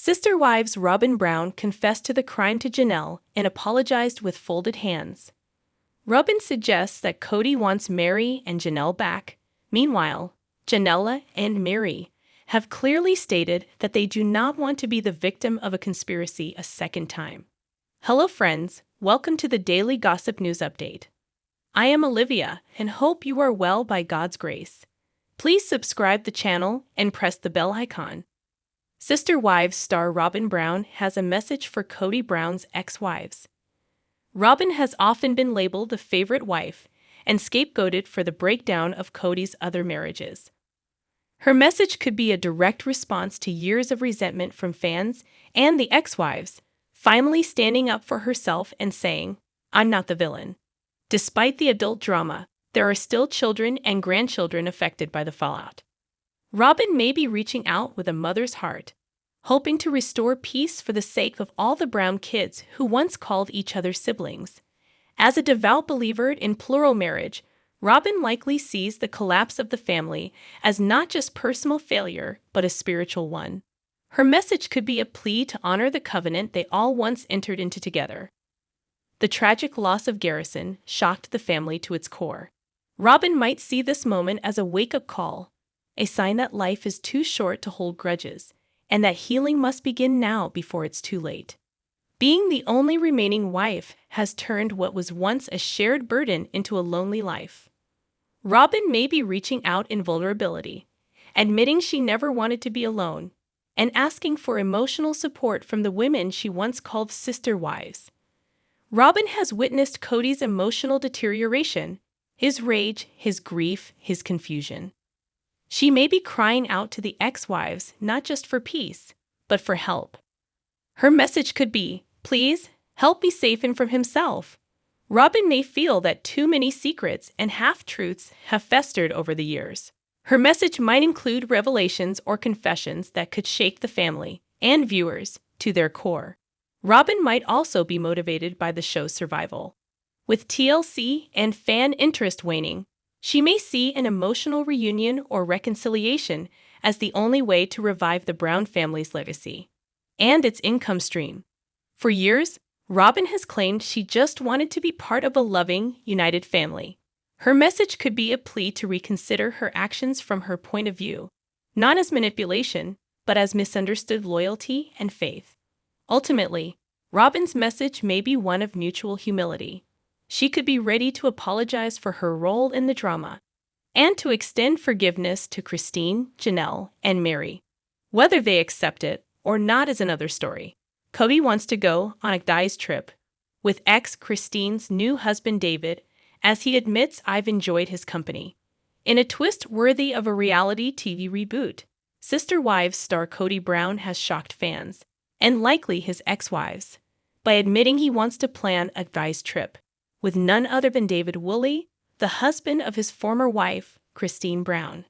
Sister Wives Robyn Brown confessed to the crime to Janelle and apologized with folded hands. Robyn suggests that Kody wants Meri and Janelle back. Meanwhile, Janella and Meri have clearly stated that they do not want to be the victim of a conspiracy a second time. Hello friends, welcome to the Daily Gossip News Update. I am Olivia and hope you are well by God's grace. Please subscribe the channel and press the bell icon. Sister Wives star Robyn Brown has a message for Kody Brown's ex-wives. Robyn has often been labeled the favorite wife and scapegoated for the breakdown of Kody's other marriages. Her message could be a direct response to years of resentment from fans and the ex-wives, finally standing up for herself and saying, "I'm not the villain." Despite the adult drama, there are still children and grandchildren affected by the fallout. Robyn may be reaching out with a mother's heart, hoping to restore peace for the sake of all the Brown kids who once called each other siblings. As a devout believer in plural marriage, Robyn likely sees the collapse of the family as not just personal failure, but a spiritual one. Her message could be a plea to honor the covenant they all once entered into together. The tragic loss of Garrison shocked the family to its core. Robyn might see this moment as a wake-up call, a sign that life is too short to hold grudges, and that healing must begin now before it's too late. Being the only remaining wife has turned what was once a shared burden into a lonely life. Robyn may be reaching out in vulnerability, admitting she never wanted to be alone, and asking for emotional support from the women she once called sister wives. Robyn has witnessed Kody's emotional deterioration, his rage, his grief, his confusion. She may be crying out to the ex-wives not just for peace, but for help. Her message could be, "Please, help me save him from himself." Robyn may feel that too many secrets and half-truths have festered over the years. Her message might include revelations or confessions that could shake the family and viewers to their core. Robyn might also be motivated by the show's survival. With TLC and fan interest waning, she may see an emotional reunion or reconciliation as the only way to revive the Brown family's legacy and its income stream. For years, Robyn has claimed she just wanted to be part of a loving, united family. Her message could be a plea to reconsider her actions from her point of view, not as manipulation, but as misunderstood loyalty and faith. Ultimately, Robyn's message may be one of mutual humility. She could be ready to apologize for her role in the drama and to extend forgiveness to Kody, Janelle, and Meri. Whether they accept it or not is another story. Kody wants to go on a guy's trip with ex-Kody's new husband David, as he admits, "I've enjoyed his company." In a twist worthy of a reality TV reboot, Sister Wives star Kody Brown has shocked fans, and likely his ex-wives, by admitting he wants to plan a guy's trip with none other than David Woolley, the husband of his former wife, Kody Brown.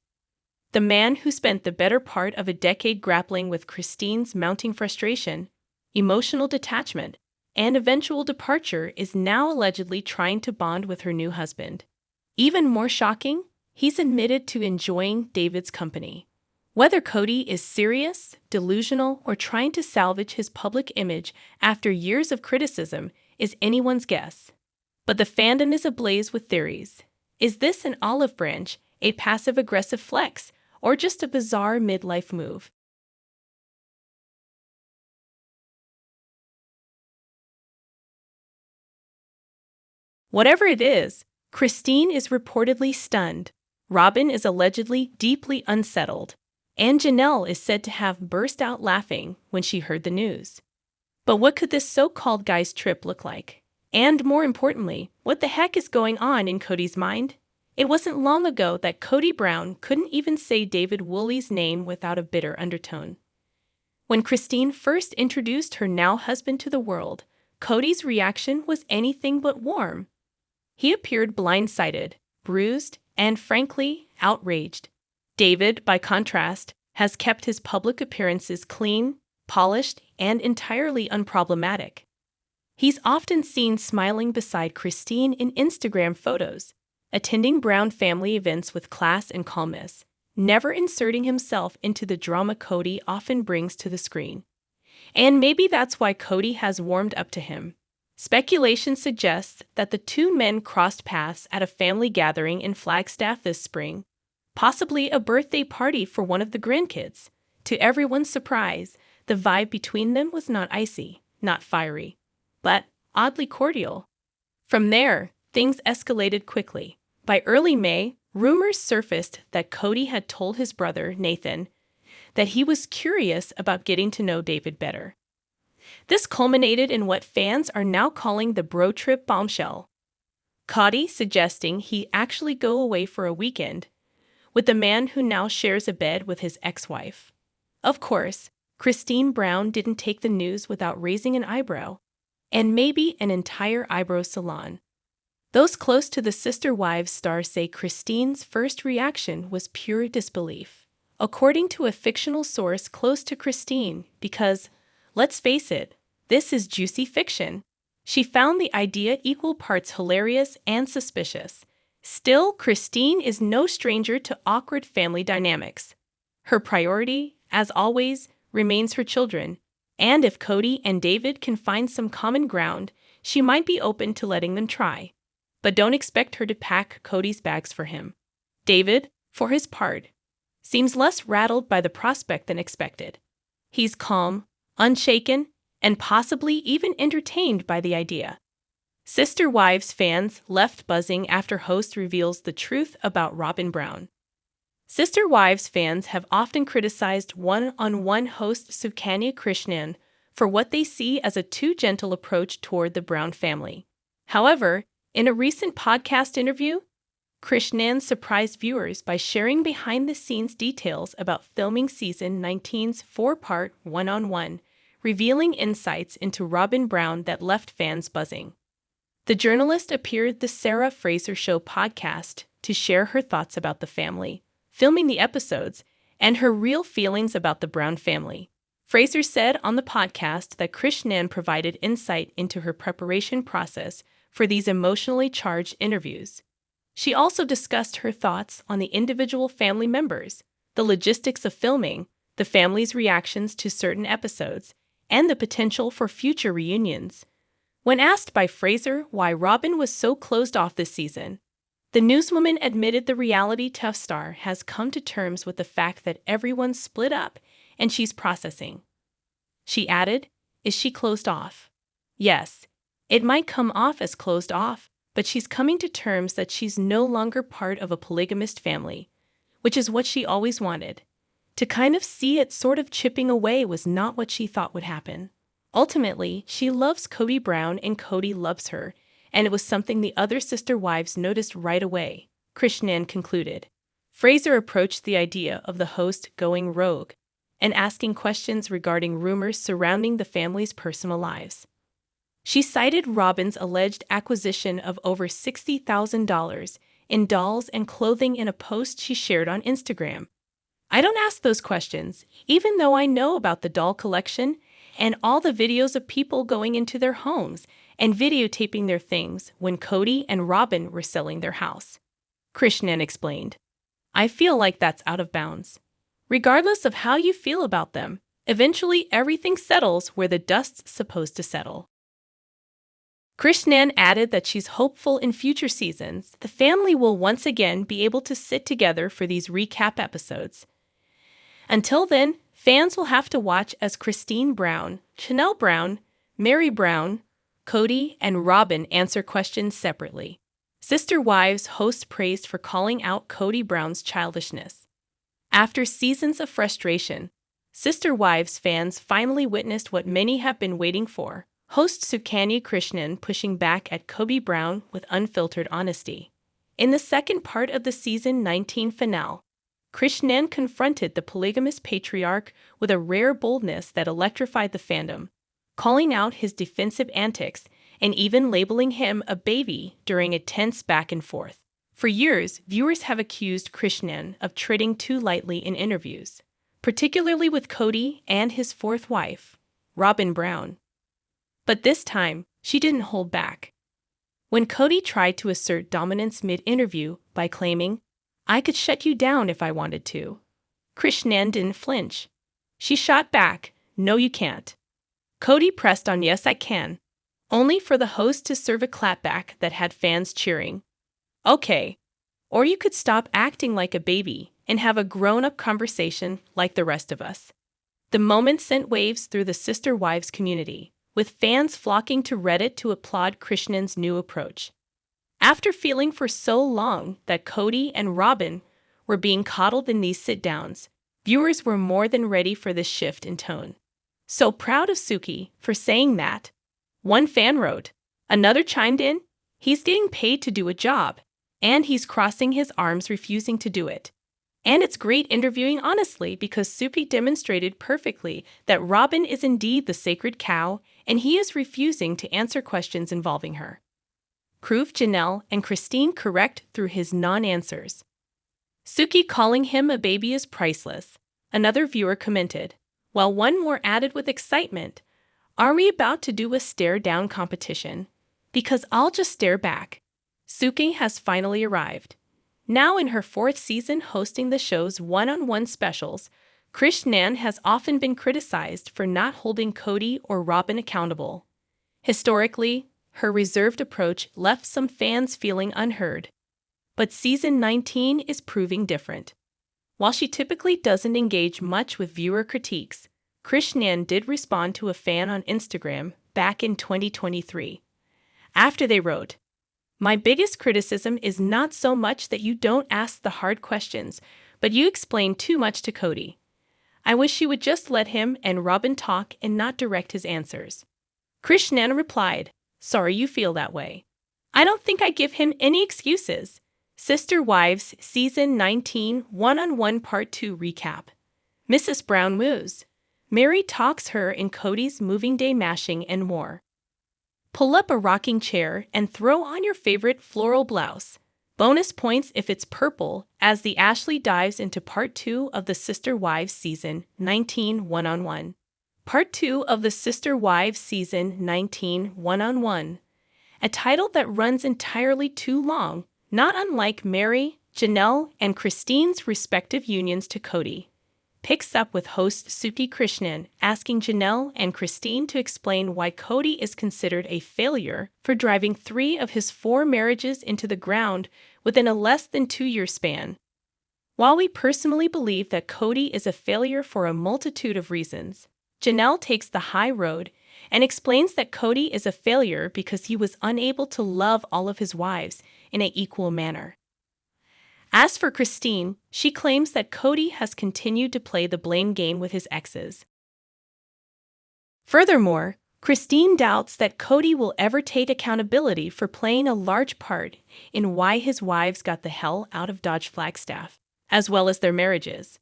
The man who spent the better part of a decade grappling with Kody's mounting frustration, emotional detachment, and eventual departure is now allegedly trying to bond with her new husband. Even more shocking, he's admitted to enjoying David's company. Whether Kody is serious, delusional, or trying to salvage his public image after years of criticism is anyone's guess. But the fandom is ablaze with theories. Is this an olive branch, a passive-aggressive flex, or just a bizarre midlife move? Whatever it is, Kody is reportedly stunned, Robyn is allegedly deeply unsettled, and Janelle is said to have burst out laughing when she heard the news. But what could this so-called guy's trip look like? And more importantly, what the heck is going on in Kody's mind? It wasn't long ago that Kody Brown couldn't even say David Woolley's name without a bitter undertone. When Kody first introduced her now husband to the world, Kody's reaction was anything but warm. He appeared blindsided, bruised, and frankly, outraged. David, by contrast, has kept his public appearances clean, polished, and entirely unproblematic. He's often seen smiling beside Kody in Instagram photos, attending Brown family events with class and calmness, never inserting himself into the drama Kody often brings to the screen. And maybe that's why Kody has warmed up to him. Speculation suggests that the two men crossed paths at a family gathering in Flagstaff this spring, possibly a birthday party for one of the grandkids. To everyone's surprise, the vibe between them was not icy, not fiery, but oddly cordial. From there, things escalated quickly. By early May, rumors surfaced that Kody had told his brother, Nathan, that he was curious about getting to know David better. This culminated in what fans are now calling the bro trip bombshell. Kody suggesting he actually go away for a weekend with the man who now shares a bed with his ex-wife. Of course, Christine Brown didn't take the news without raising an eyebrow, and maybe an entire eyebrow salon. Those close to the Sister Wives star say Christine's first reaction was pure disbelief, according to a fictional source close to Christine, because, let's face it, this is juicy fiction. She found the idea equal parts hilarious and suspicious. Still, Christine is no stranger to awkward family dynamics. Her priority, as always, remains her children, and if Kody and David can find some common ground, she might be open to letting them try. But don't expect her to pack Kody's bags for him. David, for his part, seems less rattled by the prospect than expected. He's calm, unshaken, and possibly even entertained by the idea. Sister Wives fans left buzzing after host reveals the truth about Robyn Brown. Sister Wives fans have often criticized one-on-one host Sukanya Krishnan for what they see as a too gentle approach toward the Brown family. However, in a recent podcast interview, Krishnan surprised viewers by sharing behind-the-scenes details about filming season 19's four-part one-on-one, revealing insights into Robyn Brown that left fans buzzing. The journalist appeared the Sarah Fraser Show podcast to share her thoughts about the family, filming the episodes, and her real feelings about the Brown family. Fraser said on the podcast that Krishnan provided insight into her preparation process for these emotionally charged interviews. She also discussed her thoughts on the individual family members, the logistics of filming, the family's reactions to certain episodes, and the potential for future reunions. When asked by Fraser why Robyn was so closed off this season, the newswoman admitted the reality tough star has come to terms with the fact that everyone's split up and she's processing. She added, "Is she closed off? Yes, it might come off as closed off, but she's coming to terms that she's no longer part of a polygamist family, which is what she always wanted. To kind of see it sort of chipping away was not what she thought would happen. Ultimately, she loves Kody Brown and Kody loves her, and it was something the other sister wives noticed right away," Krishnan concluded. Fraser approached the idea of the host going rogue and asking questions regarding rumors surrounding the family's personal lives. She cited Robyn's alleged acquisition of over $60,000 in dolls and clothing in a post she shared on Instagram. "I don't ask those questions, even though I know about the doll collection and all the videos of people going into their homes and videotaping their things when Kody and Robyn were selling their house," Krishnan explained. "I feel like that's out of bounds. Regardless of how you feel about them, eventually everything settles where the dust's supposed to settle." Krishnan added that she's hopeful in future seasons the family will once again be able to sit together for these recap episodes. Until then, fans will have to watch as Christine Brown, Janelle Brown, Meri Brown, Kody, and Robyn answer questions separately. Sister Wives host praised for calling out Kody Brown's childishness. After seasons of frustration, Sister Wives fans finally witnessed what many have been waiting for. Host Sukanya Krishnan pushing back at Kody Brown with unfiltered honesty. In the second part of the season 19 finale, Krishnan confronted the polygamous patriarch with a rare boldness that electrified the fandom, calling out his defensive antics and even labeling him a baby during a tense back and forth. For years, viewers have accused Krishnan of treading too lightly in interviews, particularly with Kody and his fourth wife, Robyn Brown. But this time, she didn't hold back. When Kody tried to assert dominance mid-interview by claiming, "I could shut you down if I wanted to," Krishnan didn't flinch. She shot back, "No, you can't. Kody pressed on "Yes, I can," only for the host to serve a clapback that had fans cheering. "Okay. Or you could stop acting like a baby and have a grown-up conversation like the rest of us." The moment sent waves through the Sister Wives community, with fans flocking to Reddit to applaud Krishnan's new approach. After feeling for so long that Kody and Robyn were being coddled in these sit-downs, viewers were more than ready for this shift in tone. "So proud of Suki for saying that," one fan wrote. Another chimed in, "He's getting paid to do a job, and he's crossing his arms refusing to do it. And it's great interviewing honestly because Suki demonstrated perfectly that Robyn is indeed the sacred cow and he is refusing to answer questions involving her." Proved Janelle and Christine correct through his non-answers. "Suki calling him a baby is priceless," another viewer commented, while one more added with excitement, "Are we about to do a stare-down competition? Because I'll just stare back." Suki has finally arrived. Now in her 4th season hosting the show's one-on-one specials, Krishnan has often been criticized for not holding Kody or Robyn accountable. Historically, her reserved approach left some fans feeling unheard. But season 19 is proving different. While she typically doesn't engage much with viewer critiques, Krishnan did respond to a fan on Instagram back in 2023. After they wrote, "My biggest criticism is not so much that you don't ask the hard questions, but you explain too much to Kody. I wish you would just let him and Robyn talk and not direct his answers." Krishnan replied, "Sorry you feel that way. I don't think I give him any excuses." Sister Wives Season 19 One-on-One Part 2 Recap. Mrs. Brown moves. Meri talks her in Kody's moving day mashing and more. Pull up a rocking chair and throw on your favorite floral blouse. Bonus points if it's purple as the Ashley dives into Part 2 of the Sister Wives Season 19 One-on-One. Part 2 of the Sister Wives Season 19 One-on-One. A title that runs entirely too long, not unlike Meri, Janelle, and Christine's respective unions to Kody. Picks up with host Suki Krishnan asking Janelle and Christine to explain why Kody is considered a failure for driving 3 of his 4 marriages into the ground within a less than 2-year span. While we personally believe that Kody is a failure for a multitude of reasons, Janelle takes the high road and explains that Kody is a failure because he was unable to love all of his wives in an equal manner. As for Christine, she claims that Kody has continued to play the blame game with his exes. Furthermore, Christine doubts that Kody will ever take accountability for playing a large part in why his wives got the hell out of Dodge Flagstaff, as well as their marriages.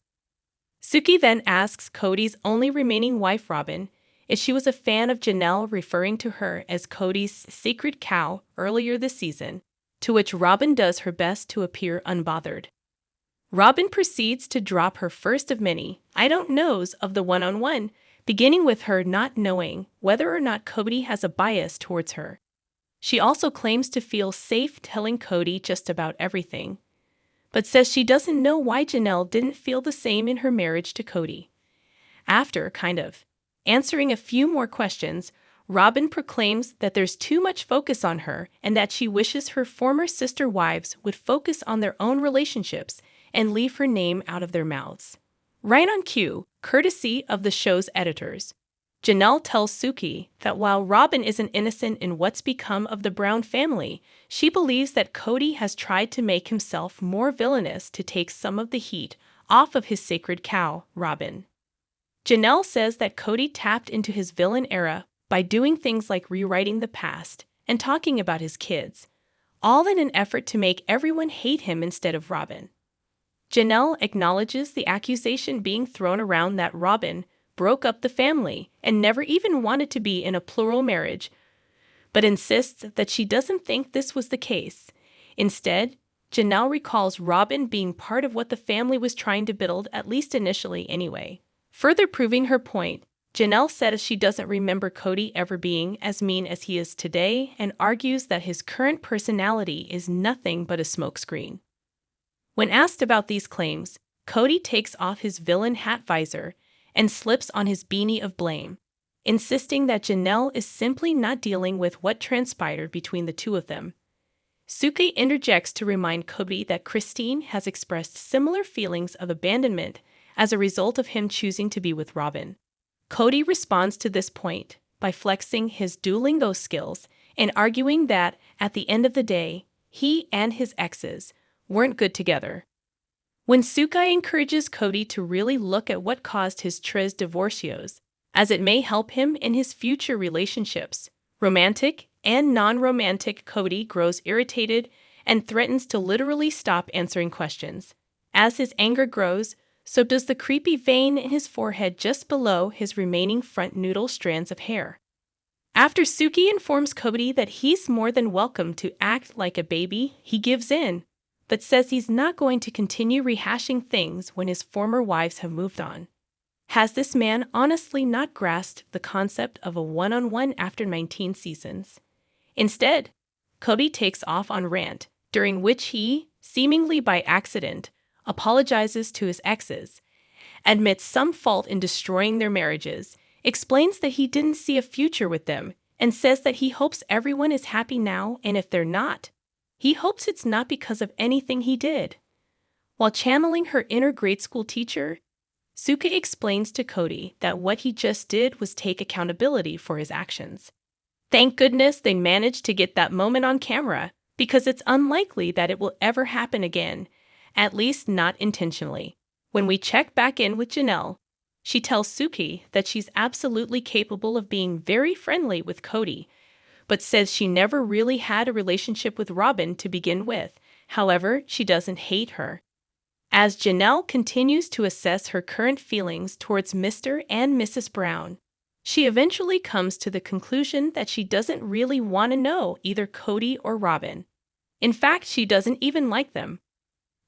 Suki then asks Kody's only remaining wife Robyn if she was a fan of Janelle referring to her as Kody's sacred cow earlier this season, to which Robyn does her best to appear unbothered. Robyn proceeds to drop her first of many "I don't knows" of the one-on-one, beginning with her not knowing whether or not Kody has a bias towards her. She also claims to feel safe telling Kody just about everything, but says she doesn't know why Janelle didn't feel the same in her marriage to Kody. After, answering a few more questions, Robyn proclaims that there's too much focus on her and that she wishes her former sister wives would focus on their own relationships and leave her name out of their mouths. Right on cue, courtesy of the show's editors, Janelle tells Suki that while Robyn isn't innocent in what's become of the Brown family, she believes that Kody has tried to make himself more villainous to take some of the heat off of his sacred cow, Robyn. Janelle says that Kody tapped into his villain era by doing things like rewriting the past and talking about his kids, all in an effort to make everyone hate him instead of Robyn. Janelle acknowledges the accusation being thrown around that Robyn broke up the family and never even wanted to be in a plural marriage, but insists that she doesn't think this was the case. Instead, Janelle recalls Robyn being part of what the family was trying to build, at least initially anyway. Further proving her point, Janelle says she doesn't remember Kody ever being as mean as he is today and argues that his current personality is nothing but a smokescreen. When asked about these claims, Kody takes off his villain hat visor and slips on his beanie of blame. insisting that Janelle is simply not dealing with what transpired between the two of them. Suke interjects to remind Kody that Christine has expressed similar feelings of abandonment as a result of him choosing to be with Robyn. Kody responds to this point by flexing his Duolingo skills and arguing that, at the end of the day, he and his exes weren't good together. When Suke encourages Kody to really look at what caused his tres divorcios, as it may help him in his future relationships, romantic and non-romantic, Kody grows irritated and threatens to literally stop answering questions. As his anger grows, so does the creepy vein in his forehead just below his remaining front noodle strands of hair. After Suke informs Kody that he's more than welcome to act like a baby, he gives in, but says he's not going to continue rehashing things when his former wives have moved on. Has this man honestly not grasped the concept of a one-on-one after 19 seasons? Instead, Kody takes off on rant, during which he, seemingly by accident, apologizes to his exes, admits some fault in destroying their marriages, explains that he didn't see a future with them, and says that he hopes everyone is happy now, and if they're not, he hopes it's not because of anything he did. While channeling her inner grade school teacher, Suke explains to Kody that what he just did was take accountability for his actions. Thank goodness they managed to get that moment on camera, because it's unlikely that it will ever happen again, at least not intentionally. When we check back in with Janelle, she tells Suke that she's absolutely capable of being very friendly with Kody, but says she never really had a relationship with Robyn to begin with. However, she doesn't hate her. As Janelle continues to assess her current feelings towards Mr. and Mrs. Brown, she eventually comes to the conclusion that she doesn't really want to know either Kody or Robyn. In fact, she doesn't even like them.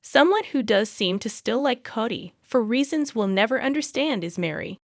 Someone who does seem to still like Kody, for reasons we'll never understand, is Meri.